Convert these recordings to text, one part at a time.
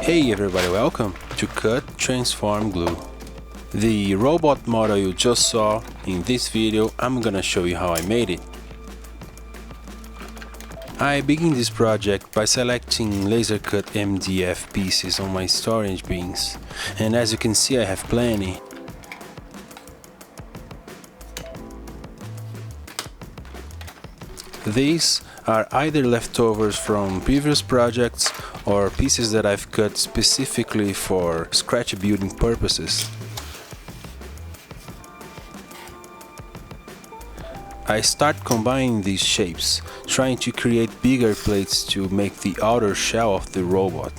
Hey everybody, welcome to Cut, Transform, Glue. The robot model you just saw in this video, I'm gonna show you how I made it. I begin this project by selecting laser cut MDF pieces on my storage bins, and as you can see I have plenty. These are either leftovers from previous projects or pieces that I've cut specifically for scratchbuilding purposes. I start combining these shapes, trying to create bigger plates to make the outer shell of the robot.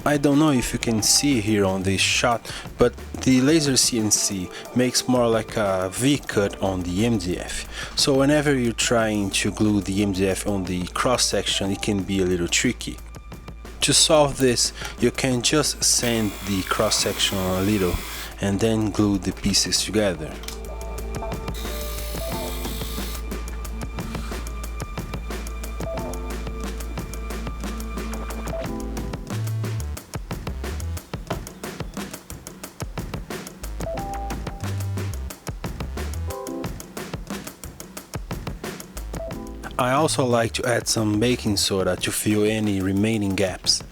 I don't know if you can see here on this shot, but the laser CNC makes more like a V-cut on the MDF. So whenever you're trying to glue the MDF on the cross section, it can be a little tricky. To solve this, you can just sand the cross section a little and then glue the pieces together. I also like to add some baking soda to fill any remaining gaps.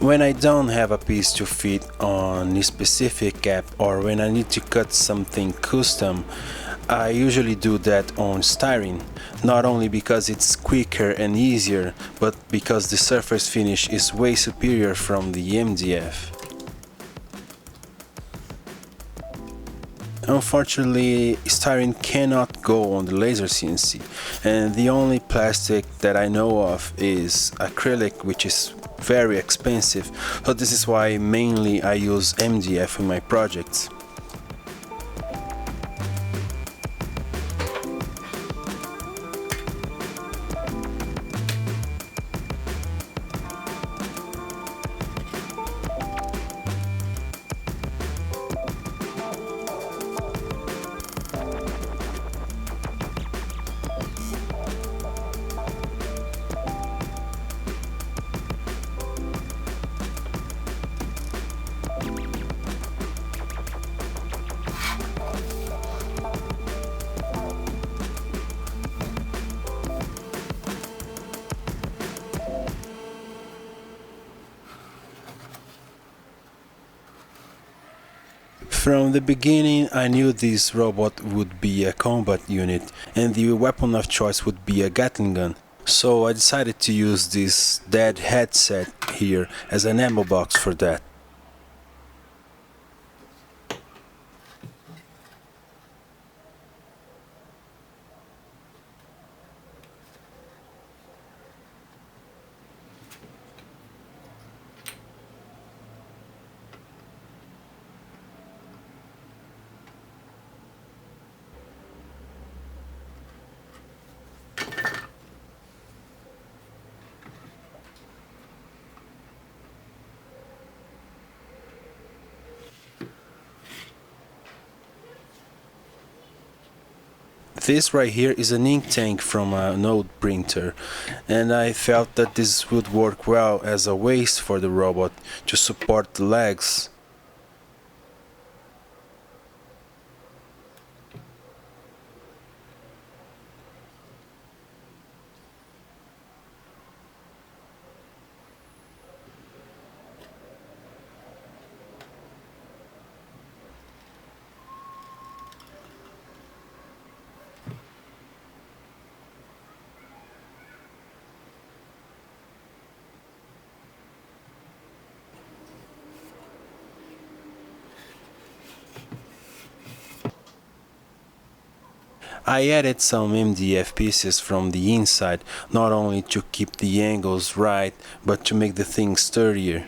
When I don't have a piece to fit on a specific gap or when I need to cut something custom, I usually do that on styrene, not only because it's quicker and easier, but because the surface finish is way superior from the MDF. Unfortunately, styrene cannot go on the laser CNC, and the only plastic that I know of is acrylic, which is very expensive, so this is why mainly I use MDF in my projects. From the beginning I knew this robot would be a combat unit and the weapon of choice would be a Gatling gun, so I decided to use this dead headset here as an ammo box for that. This right here is an ink tank from an old printer, and I felt that this would work well as a waist for the robot to support the legs. I added some MDF pieces from the inside, not only to keep the angles right, but to make the thing sturdier.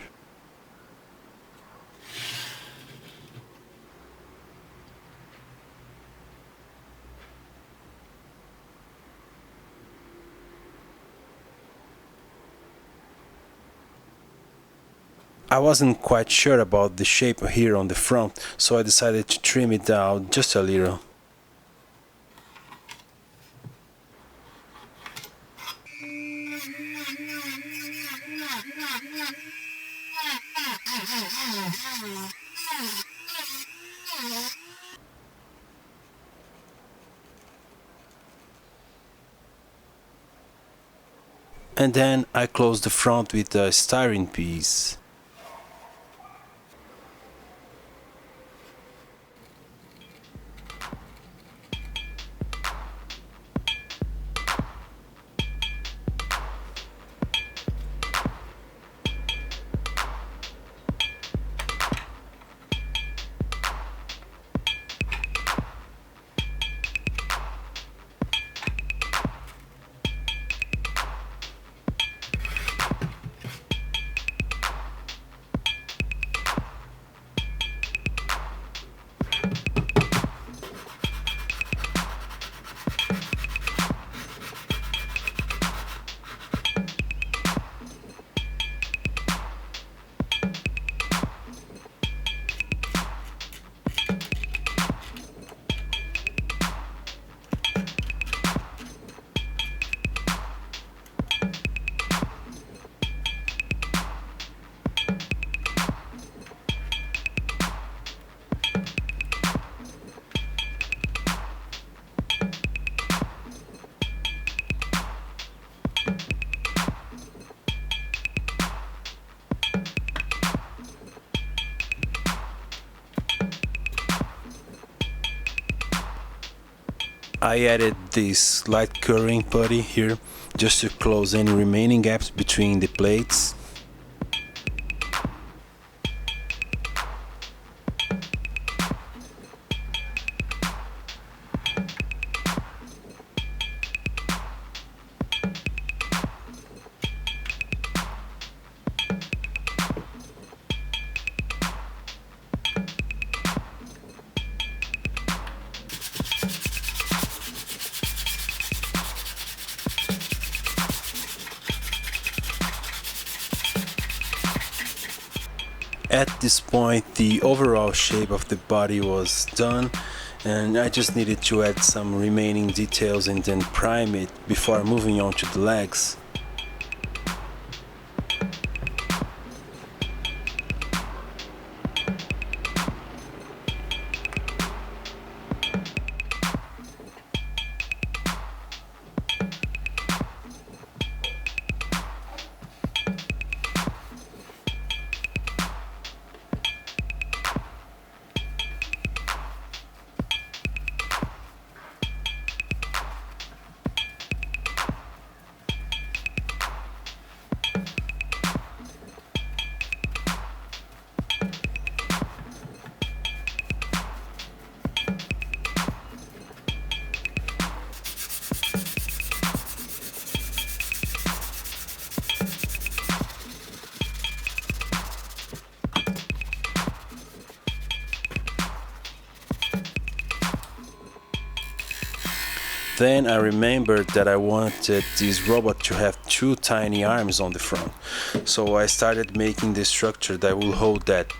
I wasn't quite sure about the shape here on the front, so I decided to trim it down just a little. And then I closed the front with a styrene piece. I added this light curving putty here just to close any remaining gaps between the plates. At this point, the overall shape of the body was done, and I just needed to add some remaining details and then prime it before moving on to the legs. Then I remembered that I wanted this robot to have two tiny arms on the front, so I started making the structure that will hold that.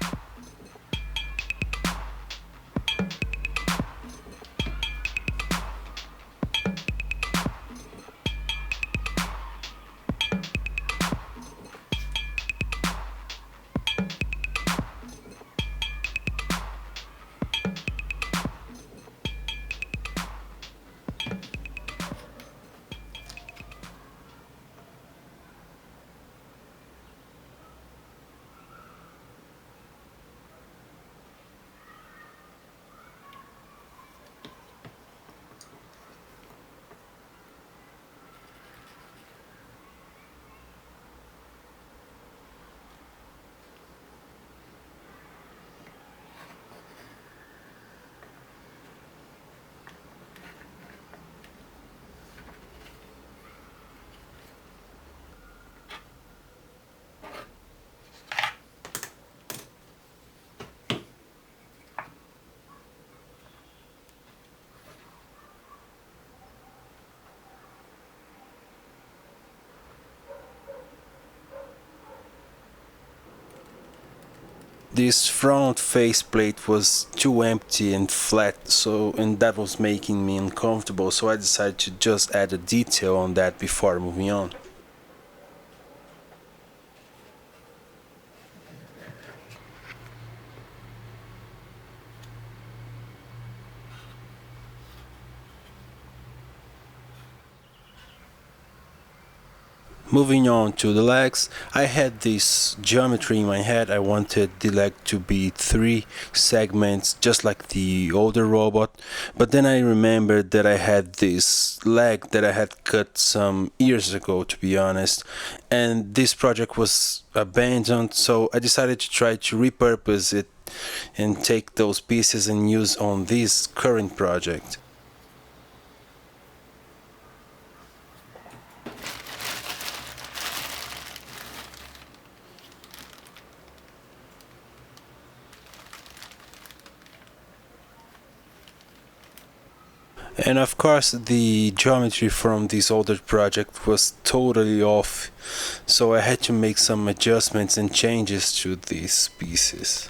this front faceplate was too empty and flat, and that was making me uncomfortable, so I decided to just add a detail on that before moving on. Moving on to the legs, I had this geometry in my head. I wanted the leg to be 3 segments, just like the older robot. But then I remembered that I had this leg that I had cut some years ago, to be honest. And this project was abandoned, so I decided to try to repurpose it and take those pieces and use on this current project. And of course the geometry from this older project was totally off, so I had to make some adjustments and changes to these pieces.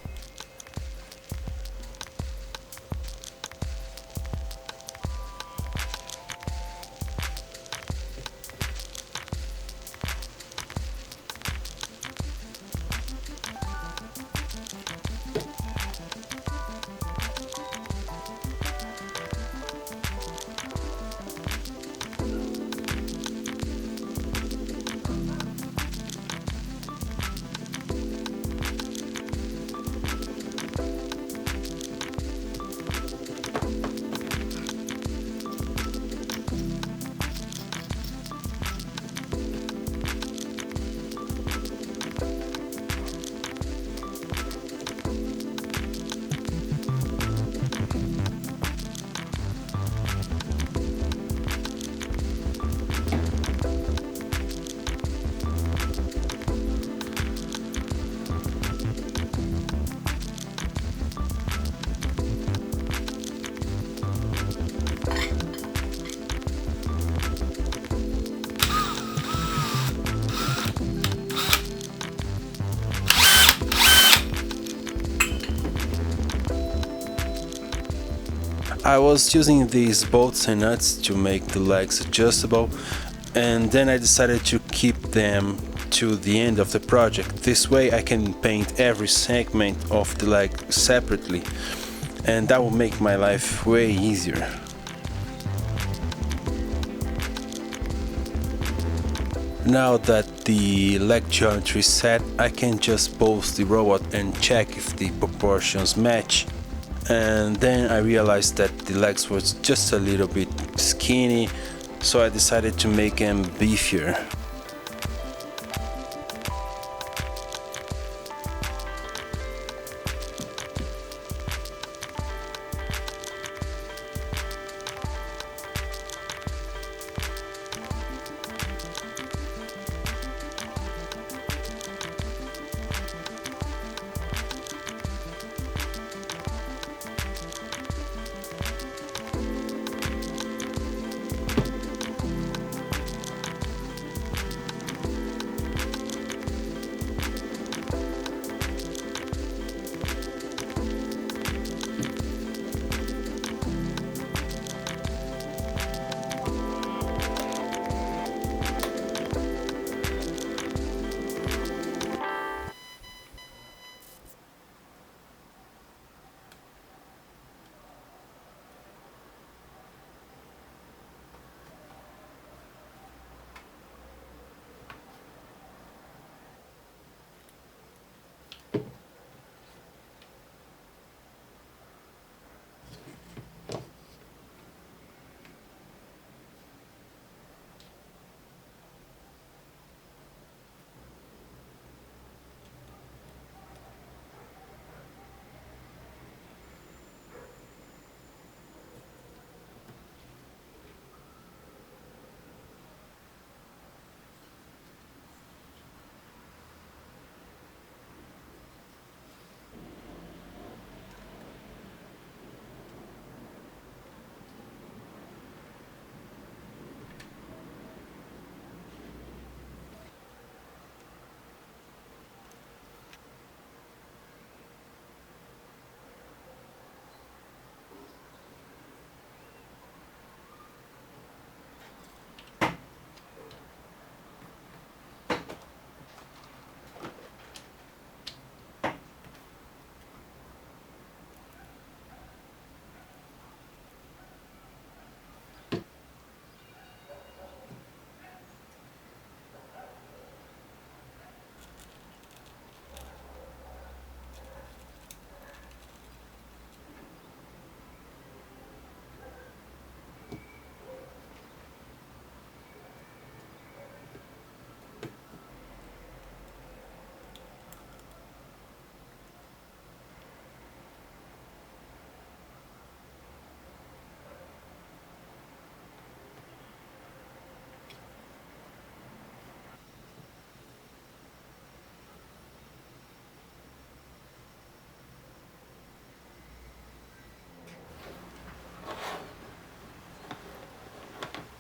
I was using these bolts and nuts to make the legs adjustable, and then I decided to keep them to the end of the project. This way I can paint every segment of the leg separately, and that will make my life way easier. Now that the leg geometry is set, I can just pose the robot and check if the proportions match. And then I realized that the legs were just a little bit skinny, so I decided to make them beefier.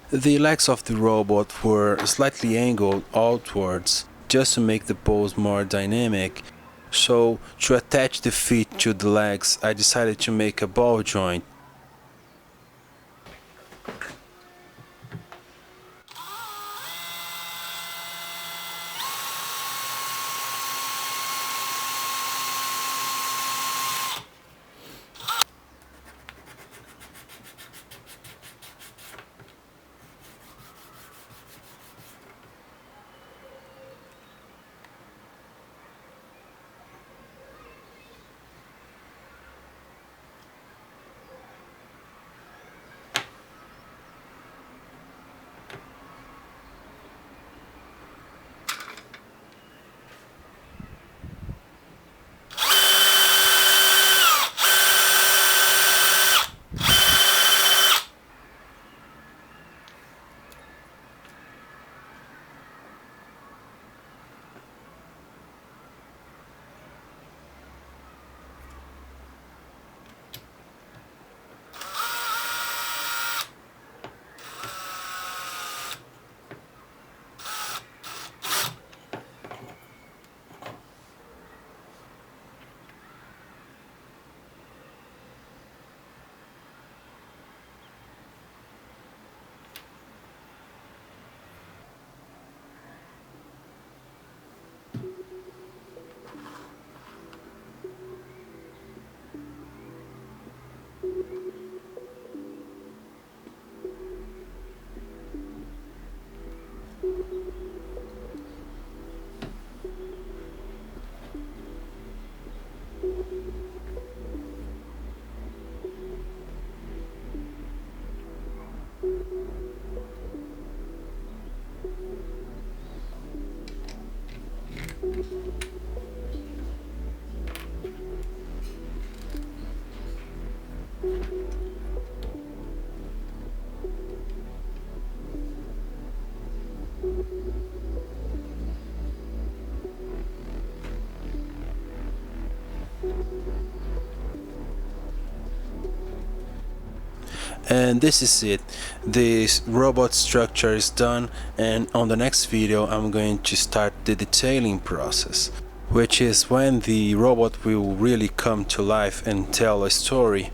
The legs of the robot were slightly angled outwards just to make the pose more dynamic. So to attach the feet to the legs, I decided to make a ball joint. And this is it. This robot structure is done, and on the next video I'm going to start the detailing process, which is when the robot will really come to life and tell a story.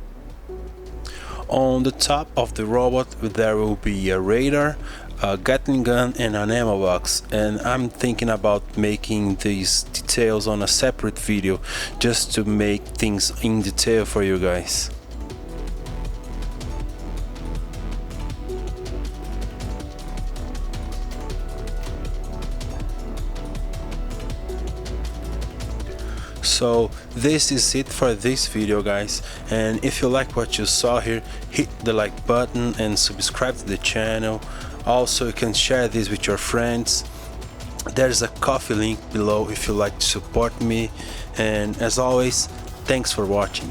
On the top of the robot there will be a radar, a Gatling gun and an ammo box, and I'm thinking about making these details on a separate video just to make things in detail for you guys. So this is it for this video, guys, and if you like what you saw here, hit the like button and subscribe to the channel. Also, you can share this with your friends. There's a coffee link below if you like to support me, and as always, thanks for watching.